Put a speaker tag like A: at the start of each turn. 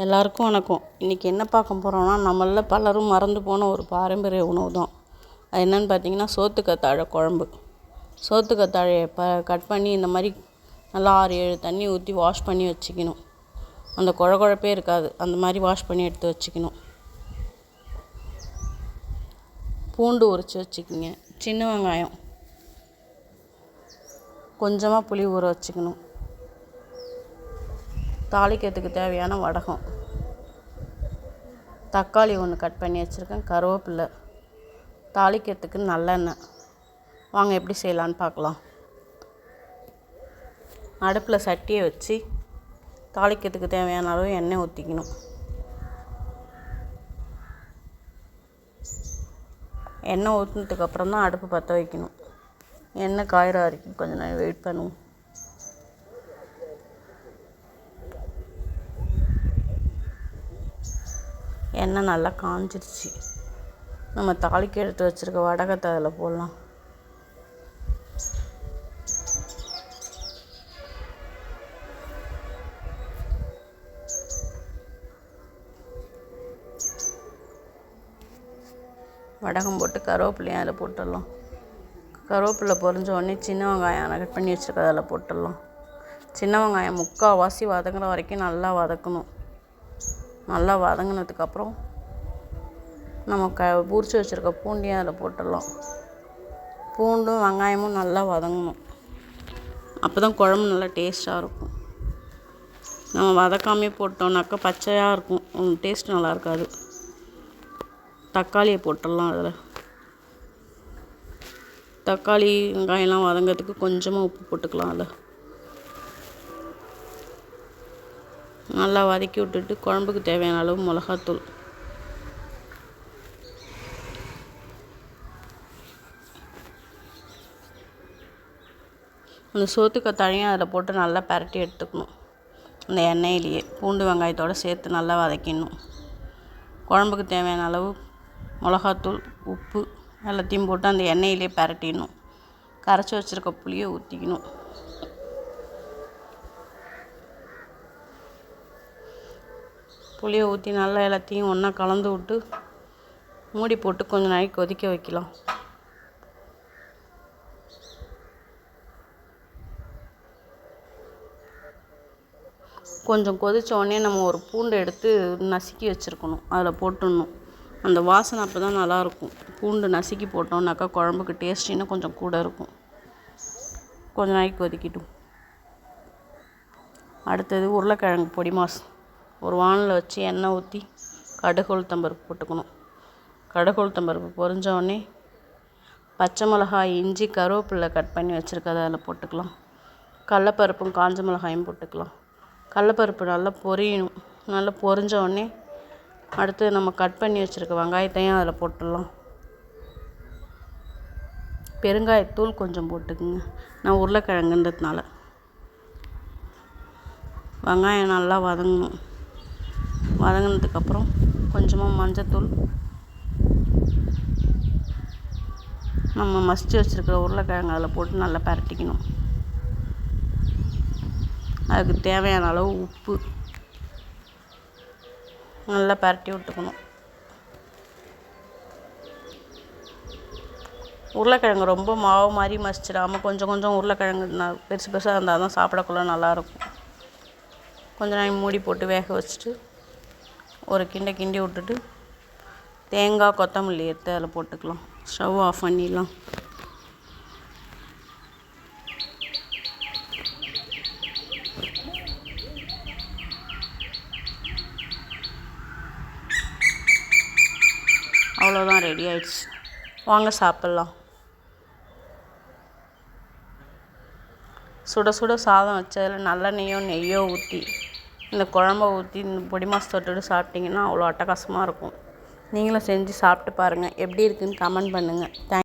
A: எல்லாருக்கும் வணக்கம். இன்றைக்கி என்ன பார்க்க போகிறோம்னா, நம்மள பலரும் மறந்து போன ஒரு பாரம்பரிய உணவு தான். அது என்னென்னு பார்த்தீங்கன்னா, சோத்துக்கத்தாழை குழம்பு. சோத்துக்கத்தாழையை கட் பண்ணி இந்த மாதிரி நல்லா 6-7 தண்ணி ஊற்றி வாஷ் பண்ணி வச்சுக்கணும். அந்த குழப்பே இருக்காது. அந்த மாதிரி வாஷ் பண்ணி எடுத்து வச்சுக்கணும். பூண்டு உரித்து வச்சுக்கிங்க. சின்ன வெங்காயம், கொஞ்சமாக புளி ஊற வச்சுக்கணும். தாளிக்கிறதுக்கு தேவையான வடகம், தக்காளி ஒன்று கட் பண்ணி வச்சுருக்கேன், கருவேப்பிலை, தாளிக்கிறதுக்கு நல்லெண்ணெய். வாங்க எப்படி செய்யலான்னு பார்க்கலாம். அடுப்பில் சட்டியை வச்சு தாளிக்கிறதுக்கு தேவையான அளவு எண்ணெய் ஊற்றிக்கணும். எண்ணெய் ஊற்றினதுக்கப்புறம் தான் அடுப்பு பற்ற வைக்கணும். எண்ணெய் காயிற வரைக்கும் கொஞ்சம் நேரம் வெயிட் பண்ணுவோம். எண்ணெய் நல்லா காஞ்சிருச்சு. நம்ம தாளிக்க எடுத்து வச்சுருக்க வடகத்தை அதில் போடலாம். வடகம் போட்டு கருவேப்பிலையும் அதில் போட்டுடலாம். கருவேப்பிலை பொரிஞ்ச உடனே சின்ன வெங்காயம் கட் பண்ணி வச்சுருக்க அதில் போட்டுடலாம். சின்ன வெங்காயம் முக்கால்வாசி வதங்குற வரைக்கும் நல்லா வதக்கணும். நல்லா வதங்கினதுக்கப்புறம் நம்ம உரித்து வச்சுருக்க பூண்டையும் அதில் போட்டுடலாம். பூண்டும் வெங்காயமும் நல்லா வதங்கணும். அப்போ தான் குழம்பு நல்லா டேஸ்ட்டாக இருக்கும். நம்ம வதக்காமே போட்டோம்னாக்கா பச்சையாக இருக்கும், டேஸ்ட் நல்லா இருக்காது. தக்காளியை போட்டுடலாம். அதில் தக்காளி வெங்காயம்லாம் வதங்கிறதுக்கு கொஞ்சமாக உப்பு போட்டுக்கலாம். அதில் நல்லா வதக்கி விட்டுட்டு குழம்புக்கு தேவையான அளவு மிளகாத்தூள், அந்த சோத்துக்கத்தாழையும் அதில் போட்டு நல்லா பரட்டி எடுத்துக்கணும். அந்த எண்ணெயிலேயே பூண்டு வெங்காயத்தோடு சேர்த்து நல்லா வதக்கிடணும். குழம்புக்கு தேவையான அளவு மிளகாத்தூள், உப்பு எல்லாத்தையும் போட்டு அந்த எண்ணெயிலே பரட்டிடணும். கரைச்சி வச்சுருக்க புளியை ஊற்றிக்கணும். புளியை ஊற்றி நல்லா எல்லாத்தையும் ஒன்றா கலந்து விட்டு மூடி போட்டு கொஞ்சம் நாளைக்கு கொதிக்க வைக்கலாம். கொஞ்சம் கொதித்த உடனே நம்ம ஒரு பூண்டை எடுத்து நசுக்கி வச்சுருக்கணும், அதில் போட்டுடணும். அந்த வாசனை அப்போ தான் நல்லாயிருக்கும். பூண்டு நசுக்கி போட்டோம்னாக்கா குழம்புக்கு டேஸ்ட் இன்னும் கொஞ்சம் கூட இருக்கும். கொஞ்சம் நாளைக்கு கொதிக்கிட்டும். அடுத்தது உருளைக்கிழங்கு பொடி மாஸ். ஒரு வானலில் வச்சு எண்ணெய் ஊற்றி கடுகு உளுத்தம்பருப்பு போட்டுக்கணும். கடுகு உளுத்தம்பருப்பு பொரிஞ்ச உடனே பச்சை மிளகாய், இஞ்சி, கருவேப்பிலை கட் பண்ணி வச்சுருக்கதை அதில் போட்டுக்கலாம். கடலப்பருப்பும் காஞ்ச மிளகாயும் போட்டுக்கலாம். கடலப்பருப்பு நல்லா பொரியணும். நல்லா பொரிஞ்ச உடனே அடுத்து நம்ம கட் பண்ணி வச்சுருக்க வெங்காயத்தையும் அதில் போட்டுடலாம். பெருங்காயத்தூள் கொஞ்சம் போட்டுக்குங்க, நான் உருளைக்கிழங்குன்றதுனால. வெங்காயம் நல்லா வதங்கணும். வதங்கினதுக்கப்புறம் கொஞ்சமாக மஞ்சத்தூள், நம்ம மசிச்சு வச்சுருக்கிற உருளைக்கிழங்கு அதில் போட்டு நல்லா பரட்டிக்கணும். அதுக்கு தேவையான அளவு உப்பு நல்லா பரட்டி விட்டுக்கணும். உருளைக்கிழங்கு ரொம்ப மாவு மாதிரி மசிச்சிடாமல் கொஞ்சம் கொஞ்சம் உருளைக்கிழங்கு பெருசு பெருசாக இருந்தால் தான் சாப்பிடக்குள்ள நல்லாயிருக்கும். கொஞ்ச நேரம் மூடி போட்டு வேக வச்சுட்டு ஒரு கிண்டி விட்டுட்டு தேங்காய், கொத்தமல்லி எடுத்து அதில் போட்டுக்கலாம். ஸ்டவ் ஆஃப் பண்ணிடலாம். அவ்வளோதான், ரெடி ஆயிடுச்சு. வாங்க சாப்பிட்லாம். சுட சுட சாதம் வச்சதில் நல்லெண்ணெய்யோ நெய்யோ ஊற்றி இந்த குழம்ப ஊற்றி இந்த பொடி மாஸ் தொட்டுட்டு சாப்பிட்டிங்கன்னா அவ்வளோ அட்டகாசமாக இருக்கும். நீங்களும் செஞ்சு சாப்பிட்டு பாருங்கள். எப்படி இருக்குதுன்னு கமெண்ட் பண்ணுங்கள்.